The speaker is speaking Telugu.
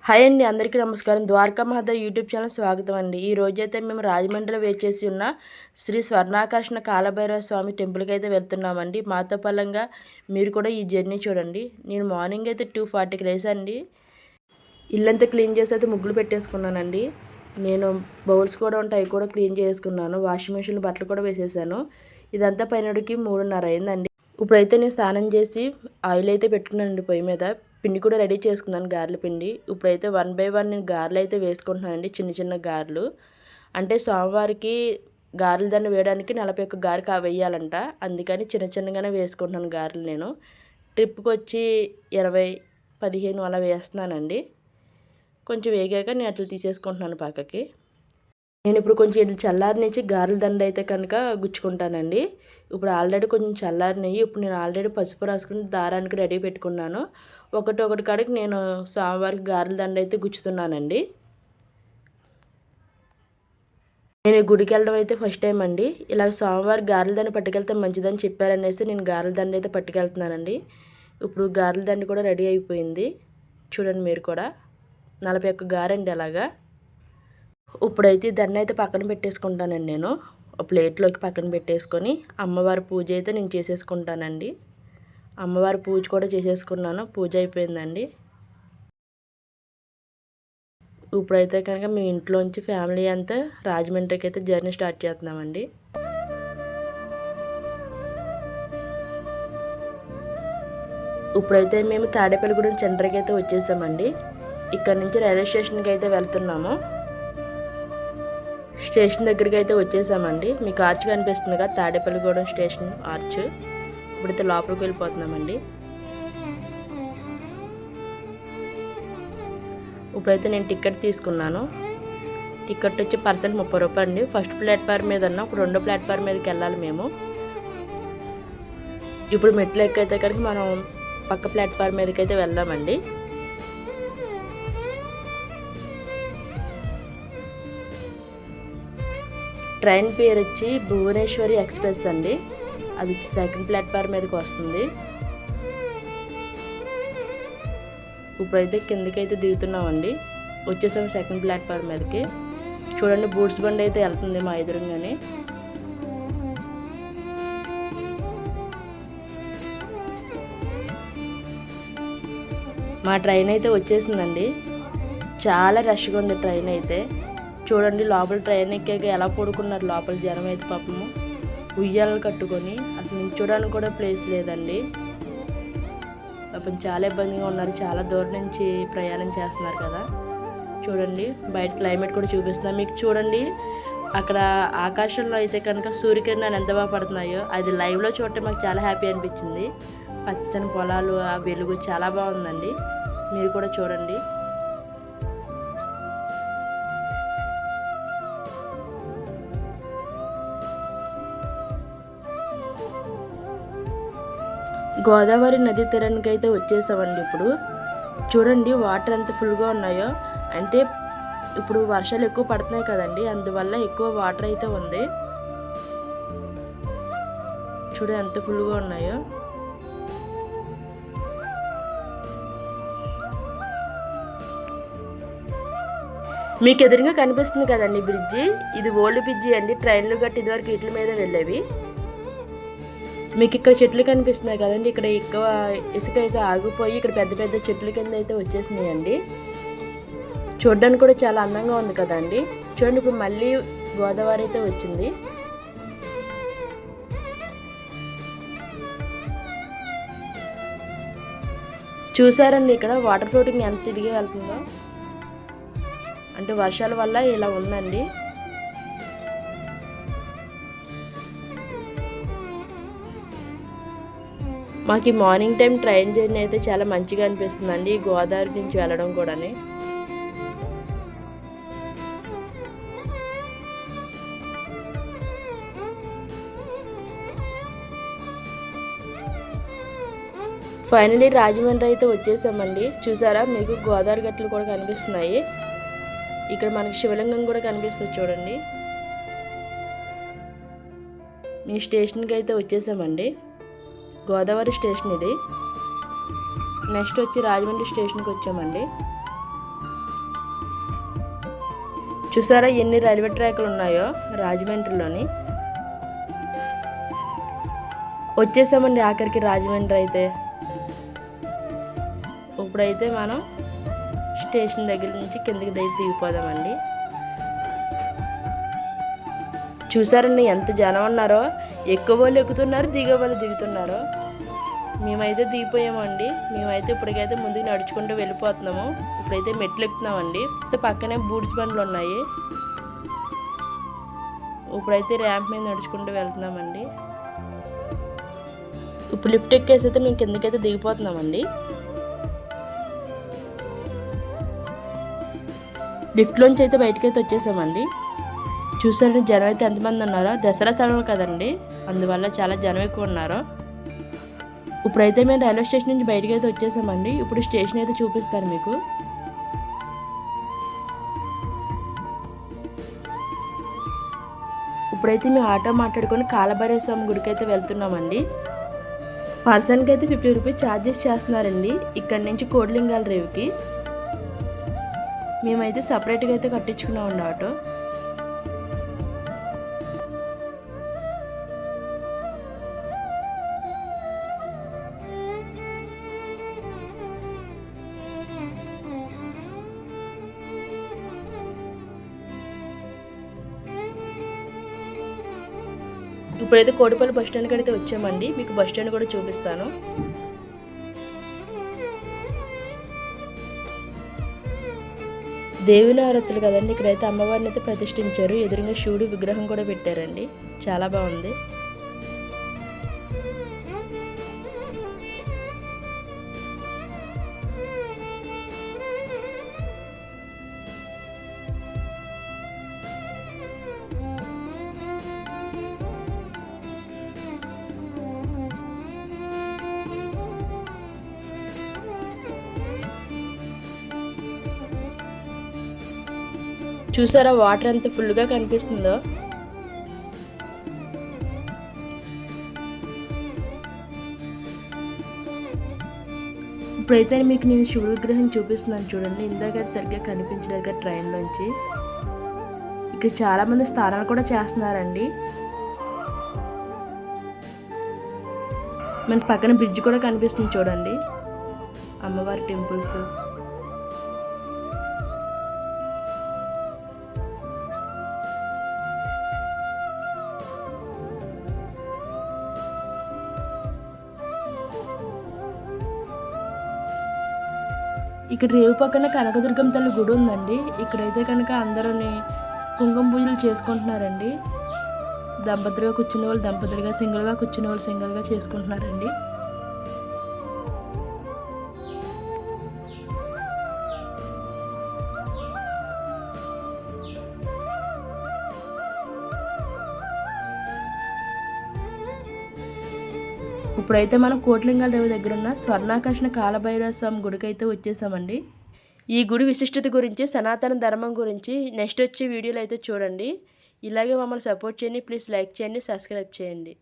హాయ్ అండి, అందరికీ నమస్కారం. ద్వారకా మాత యూట్యూబ్ ఛానల్ స్వాగతం అండి. ఈ రోజైతే మేము రాజమండ్రిలో వేచేసి ఉన్న శ్రీ స్వర్ణాకర్షణ కాలభైరవ స్వామి టెంపుల్కి అయితే వెళ్తున్నామండి. మాతో పలంగా మీరు కూడా ఈ జర్నీ చూడండి. నేను మార్నింగ్ అయితే 2:40కి లేసానండి. ఇల్లంతా క్లీన్ చేసి అయితే ముగ్గులు పెట్టేసుకున్నానండి. నేను బౌల్స్ కూడా ఉంటాయి, అవి కూడా క్లీన్ చేసుకున్నాను. వాషింగ్ మిషన్లో బట్టలు కూడా వేసేసాను. ఇదంతా పైనడికి 3:30 అయిందండి. ఇప్పుడైతే నేను స్నానం చేసి ఆయిల్ అయితే పెట్టుకున్నానండి పొయ్యి మీద. పిండి కూడా రెడీ చేసుకున్నాను, గారెల పిండి. ఇప్పుడైతే 1 బై 1 నేను గారెలు అయితే వేసుకుంటున్నానండి, చిన్న చిన్న గారెలు. అంటే స్వామివారికి గారెల దండ వేయడానికి 41 గారె వేయాలంట. అందుకని చిన్న చిన్నగానే వేసుకుంటున్నాను గారెలు. నేను ట్రిప్కి వచ్చి 20, 15 అలా వేస్తున్నానండి. కొంచెం వేగాక నేను అట్లా తీసేసుకుంటున్నాను పక్కకి. నేను ఇప్పుడు కొంచెం ఇది చల్లారనిచ్చి గారెల దండ అయితే కనుక గుచ్చుకుంటానండి. ఇప్పుడు ఆల్రెడీ కొంచెం చల్లారినవి. ఇప్పుడు నేను ఆల్రెడీ పసుపు రాసుకుని దారానికి రెడీ పెట్టుకున్నాను. ఒకటి కాడికి నేను స్వామివారికి గారెల దండ అయితే గుచ్చుతున్నానండి. నేను గుడికి వెళ్ళడం అయితే ఫస్ట్ టైం అండి. ఇలా స్వామివారి గారెల దండ పట్టుకెళ్తే మంచిదని చెప్పారనేసి నేను గారెల దండ అయితే పట్టుకెళ్తున్నానండి. ఇప్పుడు గారెల దండ కూడా రెడీ అయిపోయింది. చూడండి మీరు కూడా. 41 గారండి అలాగా. ఇప్పుడైతే దండ అయితే పక్కన పెట్టేసుకుంటానండి. నేను ఒక ప్లేట్లోకి పక్కన పెట్టేసుకొని అమ్మవారి పూజ అయితే నేను చేసేసుకుంటానండి. అమ్మవారి పూజ కూడా చేసేసుకున్నాను. పూజ అయిపోయిందండి. ఇప్పుడైతే కనుక మేము ఇంట్లోంచి ఫ్యామిలీ అంతా రాజమండ్రికి అయితే జర్నీ స్టార్ట్ చేస్తున్నామండి. ఇప్పుడైతే మేము తాడేపల్లిగూడెం సెంటర్కి అయితే వచ్చేసామండి. ఇక్కడ నుంచి రైల్వే స్టేషన్కి అయితే వెళ్తున్నాము. స్టేషన్ దగ్గరికి అయితే వచ్చేసామండి. మీకు ఆర్చ్ కనిపిస్తుంది కదా, తాడేపల్లిగూడెం స్టేషన్ ఆర్చ్. ఇప్పుడైతే లోపలికి వెళ్ళిపోతున్నామండి. ఇప్పుడైతే నేను టికెట్ తీసుకున్నాను. టికెట్ వచ్చి పర్సెంట్ 30 రూపాయలు అండి. ఫస్ట్ ప్లాట్ఫామ్ మీద ఉన్న ఇప్పుడు రెండో ప్లాట్ఫామ్ మీదకి వెళ్ళాలి మేము. ఇప్పుడు మెట్లు ఎక్కైతే కనుక మనం పక్క ప్లాట్ఫామ్ మీదకి అయితే వెళ్దామండి. ట్రైన్ పేరు వచ్చి భువనేశ్వరి ఎక్స్ప్రెస్ అండి. అది సెకండ్ ప్లాట్ఫామ్ మీదకి వస్తుంది. ఇప్పుడైతే కిందకైతే దిగుతున్నామండి. వచ్చేసాం సెకండ్ ప్లాట్ఫామ్ మీదకి. చూడండి, బూట్స్ బండి అయితే వెళ్తుంది మా ఎదురుగానే. మా ట్రైన్ అయితే వచ్చేసిందండి. చాలా రష్గా ఉంది ట్రైన్ అయితే. చూడండి, లోపల ట్రైన్ ఎక్కాక ఎలా పడుకున్నారు లోపల జనం అయితే. పాపము ఉయ్యాలు కట్టుకొని అసలు నిల్చోడానికి కూడా ప్లేస్ లేదండి. పాపం చాలా ఇబ్బందిగా ఉన్నారు. చాలా దూరం నుంచి ప్రయాణం చేస్తున్నారు కదా. చూడండి, బయట క్లైమేట్ కూడా చూపిస్తున్నా మీకు. చూడండి, అక్కడ ఆకాశంలో అయితే కనుక సూర్యకిరణాలు ఎంత బాగా పడుతున్నాయో అది లైవ్లో చూడటం మాకు చాలా హ్యాపీ అనిపించింది. పచ్చని పొలాలు, ఆ వెలుగు చాలా బాగుందండి. మీరు కూడా చూడండి. గోదావరి నది తీరానికి అయితే వచ్చేసామండి. ఇప్పుడు చూడండి, వాటర్ ఎంత ఫుల్గా ఉన్నాయో. అంటే ఇప్పుడు వర్షాలు ఎక్కువ పడుతున్నాయి కదండి, అందువల్ల ఎక్కువ వాటర్ అయితే ఉంది. చూడండి ఎంత ఫుల్గా ఉన్నాయో. మీకు ఎదురుగా కనిపిస్తుంది కదండి బ్రిడ్జి. ఇది ఓల్డ్ బ్రిడ్జి అండి. ట్రైన్లు గట్టి ఇదివరకు ఇట్ల మీద వెళ్ళేవి. మీకు ఇక్కడ చెట్లు కనిపిస్తున్నాయి కదండి. ఇక్కడ ఎక్కువ ఇసుక అయితే ఆగిపోయి ఇక్కడ పెద్ద పెద్ద చెట్ల కింద అయితే వచ్చేసినాయండి. చూడడానికి కూడా చాలా అందంగా ఉంది కదండి. చూడండి, ఇప్పుడు మళ్ళీ గోదావరి అయితే వచ్చింది. చూసారండి ఇక్కడ వాటర్ ఫ్లోటింగ్ ఎంత ఇదిగా వెళ్తుందో. అంటే వర్షాల వల్ల ఇలా ఉందండి. మాకు మార్నింగ్ టైం ట్రైన్ జర్నీ అయితే చాలా మంచిగా అనిపిస్తుందండి, గోదావరి నుంచి వెళ్ళడం కూడా. ఫైనలీ రాజమండ్రి అయితే వచ్చేసామండి. చూసారా, మీకు గోదావరి గట్లు కూడా కనిపిస్తున్నాయి. ఇక్కడ మనకి శివలింగం కూడా కనిపిస్తుంది చూడండి. మీ స్టేషన్కి అయితే వచ్చేసామండి. గోదావరి స్టేషన్ ఇది. నెక్స్ట్ వచ్చి రాజమండ్రి స్టేషన్కి వచ్చామండి. చూసారా ఎన్ని రైల్వే ట్రాక్లు ఉన్నాయో రాజమండ్రిలోని. వచ్చేసామండి ఆఖరికి రాజమండ్రి అయితే. ఇప్పుడైతే మనం స్టేషన్ దగ్గర నుంచి కిందకి దిగిపోదామండి. చూసారండి ఎంత జనం ఉన్నారో, ఎక్కువ వాళ్ళు ఎక్కుతున్నారు, దిగే వాళ్ళు దిగుతున్నారు. మేమైతే దిగిపోయామండి. మేమైతే ఇప్పటికైతే ముందుకు నడుచుకుంటూ వెళ్ళిపోతున్నాము. ఇప్పుడైతే మెట్లు ఎక్కుతున్నామండి. పక్కనే బూట్స్ బండ్లు ఉన్నాయి. ఇప్పుడైతే ర్యాంప్ మీద నడుచుకుంటూ వెళ్తున్నామండి. ఇప్పుడు లిఫ్ట్ ఎక్కేసి అయితే మేము కిందకైతే దిగిపోతున్నామండి. లిఫ్ట్లోంచి అయితే బయటకైతే వచ్చేసామండి. చూసారండి జనం అయితే ఎంతమంది ఉన్నారో. దసరా స్థలం కదండి, అందువల్ల చాలా జనం ఎక్కువ ఉన్నారు. ఇప్పుడైతే మేము రైల్వే స్టేషన్ నుంచి బయటకు అయితే వచ్చేసామండి. ఇప్పుడు స్టేషన్ అయితే చూపిస్తాను మీకు. ఇప్పుడైతే మేము ఆటో మాట్లాడుకొని కాలభైరవ స్వామి గుడికి అయితే వెళ్తున్నామండి. పర్సన్కి అయితే 50 రూపీస్ ఛార్జెస్ చేస్తున్నారండి ఇక్కడి నుంచి కోడిలింగాల రేవుకి. మేమైతే సపరేట్గా అయితే కట్టించుకున్నామండి ఆటో. ఇప్పుడైతే కోటిపల్లి బస్ స్టాండ్కి అయితే వచ్చామండి. మీకు బస్ స్టాండ్ కూడా చూపిస్తాను. దేవి నవరాత్రులు కదండి, ఇక్కడైతే అమ్మవారిని అయితే ప్రతిష్ఠించారు. ఎదురుగా శివుడు విగ్రహం కూడా పెట్టారండి, చాలా బాగుంది. చూసారా వాటర్ ఎంత ఫుల్గా కనిపిస్తుందో. ఇప్పుడైతే మీకు నేను శివుడి విగ్రహం చూపిస్తున్నాను చూడండి. ఇందాక సరిగ్గా కనిపించలేదు కదా ట్రైన్లోంచి. ఇక్కడ చాలామంది స్నానాలు కూడా చేస్తున్నారండి. మన పక్కన బ్రిడ్జ్ కూడా కనిపిస్తుంది చూడండి, అమ్మవారి టెంపుల్స్. ఇక్కడ రేవు పక్కన కనకదుర్గమ్మ తల్లి గుడి ఉందండి. ఇక్కడైతే కనుక అందరూని కుంకుమ పూజలు చేసుకుంటున్నారండి. దంపతులుగా కూర్చునే వాళ్ళు దంపతులుగా, సింగిల్గా కూర్చునే వాళ్ళు సింగిల్గా చేసుకుంటున్నారండి. ఇప్పుడైతే మనం కోటిలింగాల రేవు దగ్గర ఉన్న స్వర్ణాకర్షణ కాలభైరవ స్వామి గుడికి అయితే వచ్చేసామండి. ఈ గుడి విశిష్టత గురించి, సనాతన ధర్మం గురించి నెక్స్ట్ వచ్చే వీడియోలు అయితే చూడండి. ఇలాగే మమ్మల్ని సపోర్ట్ చేయండి. ప్లీజ్ లైక్ చేయండి, సబ్స్క్రైబ్ చేయండి.